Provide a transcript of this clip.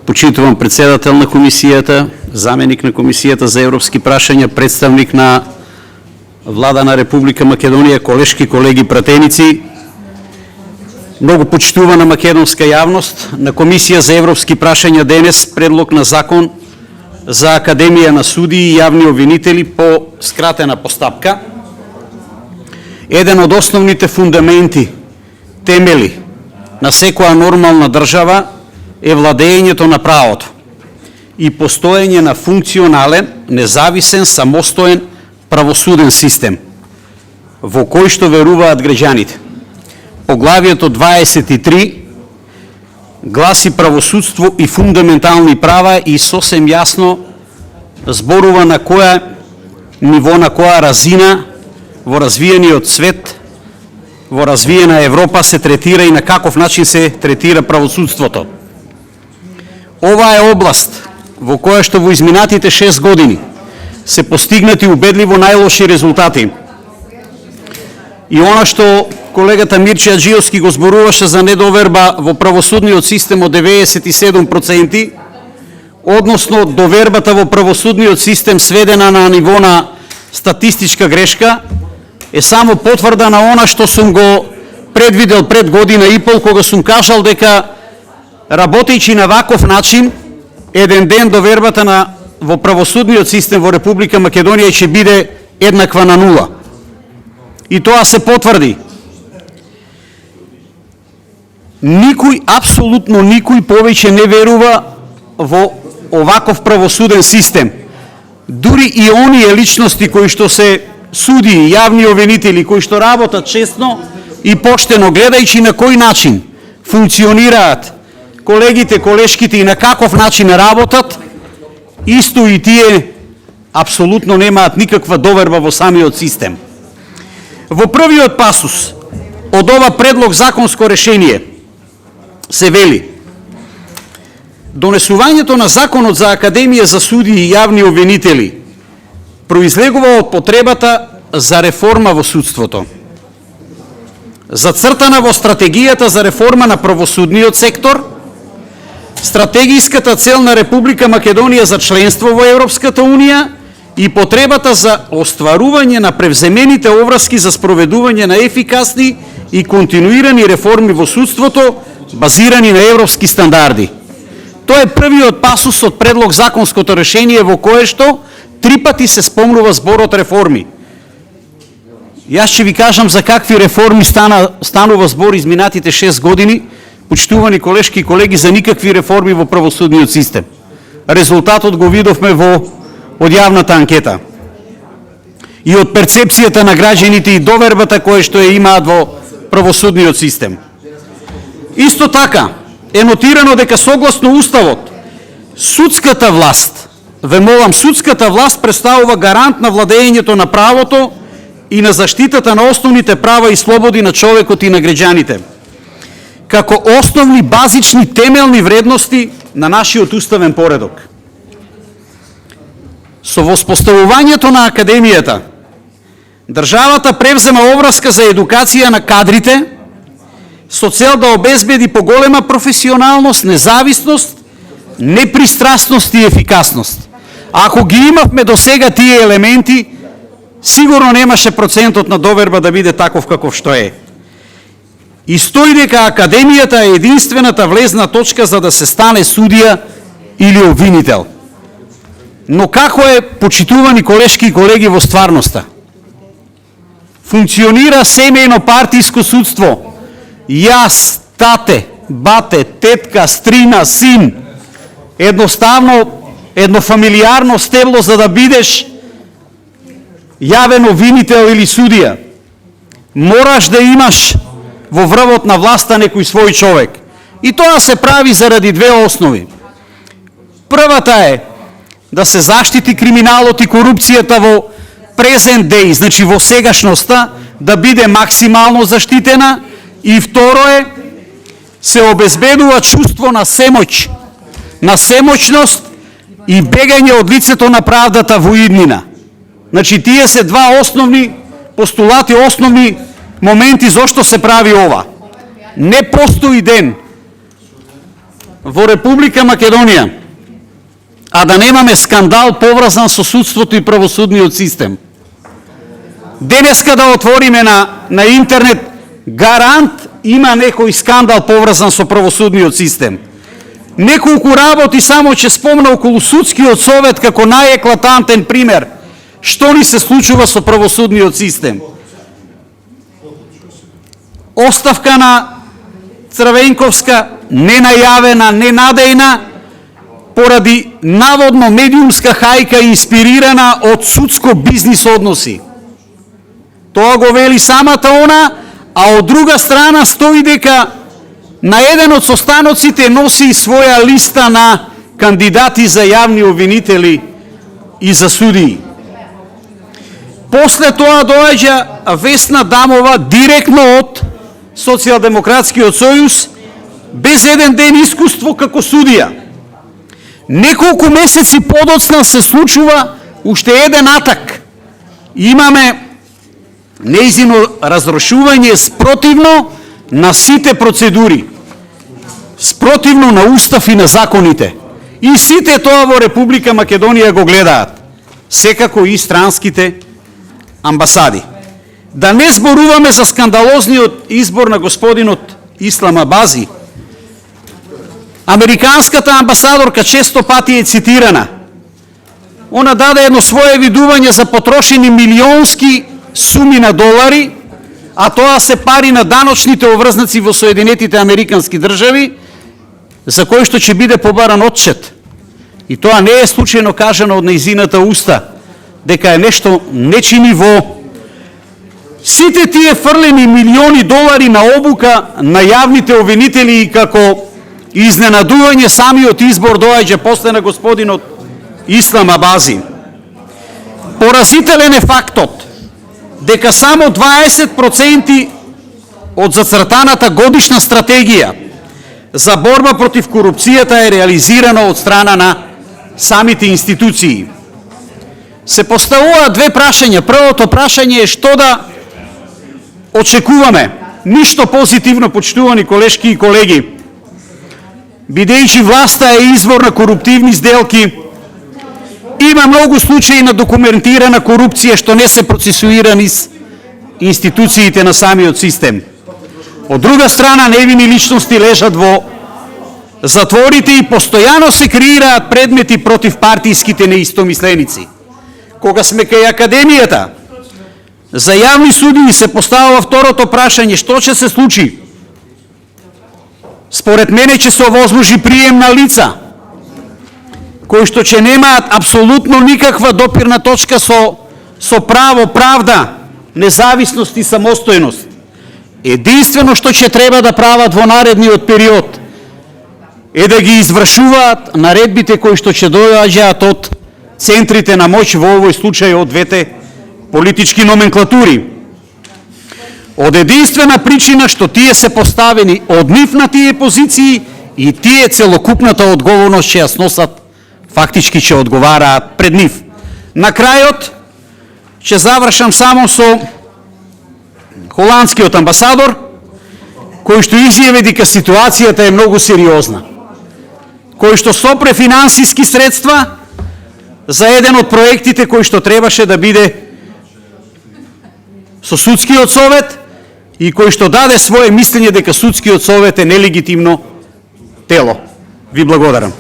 Почитувам председател на комисијата, заменик на комисијата за европски прашања, представник на Влада на Република Македонија, колешки, колеги, пратеници, многу почитувана македонска јавност, на Комисија за европски прашања денес предлог на закон за Академија на судии и јавни обвинители по скратена постапка. Еден од основните фундаменти, темели на секоја нормална држава е владењето на правото и постоење на функционален, независен, самостоен правосуден систем во кој што веруваат граѓаните. Поглавието 23 гласи правосудство и фундаментални права и сосем јасно зборува на која ниво, на која разина во развиениот свет, во развиена Европа се третира и на каков начин се третира правосудството. Ова е област во која што во изминатите 6 години се постигнати убедливо најлоши резултати. И она што колегата Мирче Аџиевски го зборуваше за недоверба во правосудниот систем од 97%, односно довербата во правосудниот систем сведена на ниво на статистичка грешка, е само потврда на она што сум го предвидел пред година и пол, кога сум кажал дека работејќи на ваков начин, еден ден довербата во правосудниот систем во Република Македонија ќе биде еднаква на нула. И тоа се потврди. Никој, апсолутно никој повеќе не верува во оваков правосуден систем. Дури и оние личности кои што се судии, јавни обвинители, кои што работат честно и поштено, гледајќи на кој начин функционираат колегите, колешките и на каков начин работат, исто и тие апсолутно немаат никаква доверба во самиот систем. Во првиот пасус од ова предлог законско решение се вели: донесувањето на законот за Академија за судии и јавни обвинители произлегува од потребата за реформа во судството, зацртана во стратегијата за реформа на правосудниот сектор, стратегиската цел на Република Македонија за членство во Европската Унија и потребата за остварување на превземените обврски за спроведување на ефикасни и континуирани реформи во судството, базирани на европски стандарди. Тоа е првиот пасус од предлог законското решение во кое што 3 пати се спомнува зборот реформи. Јас ќе ви кажам за какви реформи станува збор изминатите 6 години, почитувани колешки и колеги, за никакви реформи во правосудниот систем. Резултатот го видовме од јавната анкета. И од перцепцијата на граѓаните и довербата која што ја имаат во правосудниот систем. Исто така е нотирано дека согласно Уставот, судската власт, ве молам, судската власт представува гарант на владењето на правото и на заштитата на основните права и слободи на човекот и на граѓаните, како основни, базични, темелни вредности на нашиот уставен поредок. Со воспоставувањето на Академијата, државата превзема обврска за едукација на кадрите со цел да обезбеди поголема професионалност, независност, непристрасност и ефикасност. Ако ги имавме до сега тие елементи, сигурно немаше процентот на доверба да биде таков каков што е. И стои дека Академијата е единствената влезна точка за да се стане судија или обвинител. Но како е, почитувани колешки и колеги, во стварноста? Функционира семејно партиско судство. Јас, тате, бате, тетка, стрина, син. Едноставно, едно фамилијарно стебло за да бидеш јавен обвинител или судија. Мораш да имаш во врвот на власта некој свој човек. И тоа се прави заради две основи. Првата е да се заштити криминалот и корупцијата во презент деј, значи во сегашноста, да биде максимално заштитена, и второ е се обезбедува чувство на семоќ, на семоќност и бегање од лицето на правдата во иднина. Значи тие се два основни постулати, основни моменти зошто се прави ова. Не постои ден во Република Македонија, а да немаме скандал поврзан со судството и правосудниот систем. Денеска да отвориме на интернет, гарант има некој скандал поврзан со правосудниот систем. Неколку работи само ќе спомна околу судскиот совет како најеклатантен пример што ни се случува со правосудниот систем. Оставка на Црвенковска, ненајавена, ненадејна, поради наводно медиумска хајка инспирирана од судско-бизнис односи. Тоа го вели самата она, а од друга страна стои дека на еден од состаноците носи своја листа на кандидати за јавни обвинители и за судии. После тоа доаѓа Весна Дамова директно од Социјалдемократскиот сојуз, без еден ден искуство како судија. Неколку месеци подоцна се случува уште еден атак. Имаме нејзино разрушување спротивно на сите процедури, спротивно на устав и на законите. И сите тоа во Република Македонија го гледаат, секако и странските амбасади. Да не зборуваме за скандалозниот избор на господинот Ислам Абази. Американската амбасадорка често пати е цитирана. Она даде едно свое видување за потрошени милионски суми на долари, а тоа се пари на даночните обврзници во Соединетите Американски држави, за кој што ќе биде побаран отчет. И тоа не е случајно кажано од нејзината уста, дека е нешто нечи ниво. Сите тие фрлени милиони долари на обука на јавните обвинители и како изненадување самиот избор доаѓа после на господинот Ислам Абази. Поразителен е фактот дека само 20% од зацртаната годишна стратегија за борба против корупцијата е реализирана од страна на самите институции. Се поставуваат две прашања. Првото прашање е што да очекуваме. Ништо позитивно, почитувани колешки и колеги. Бидејќи власта е извор на коруптивни сделки, има многу случаи на документирана корупција што не се процесуирани с институциите на самиот систем. Од друга страна, невини личности лежат во затворите и постојано се креираат предмети против партиските неистомисленици. Кога сме кај академијата, за јавни судии се поставува второто прашање, што ќе се случи? Според мене ќе се овозможи прием на лица кои што ќе немаат апсолутно никаква допирна точка со право, правда, независност и самостојност. Единствено што ќе треба да прават во наредниот период е да ги извршуваат наредбите кои што ќе доаѓаат од центрите на моќ, во овој случај од двете политички номенклатури. Од единствена причина што тие се поставени од нив на тие позиции и тие целокупната одговорност ќе ја сносат, фактички ќе одговараат пред нив. На крајот ќе завршам само со холандскиот амбасадор, кој што изјави дека ситуацијата е многу сериозна, кој што сопре финансиски средства за еден од проектите кој што требаше да биде со судскиот совет и кој што даде свое мислење дека судскиот совет е нелегитимно тело. Ви благодарам.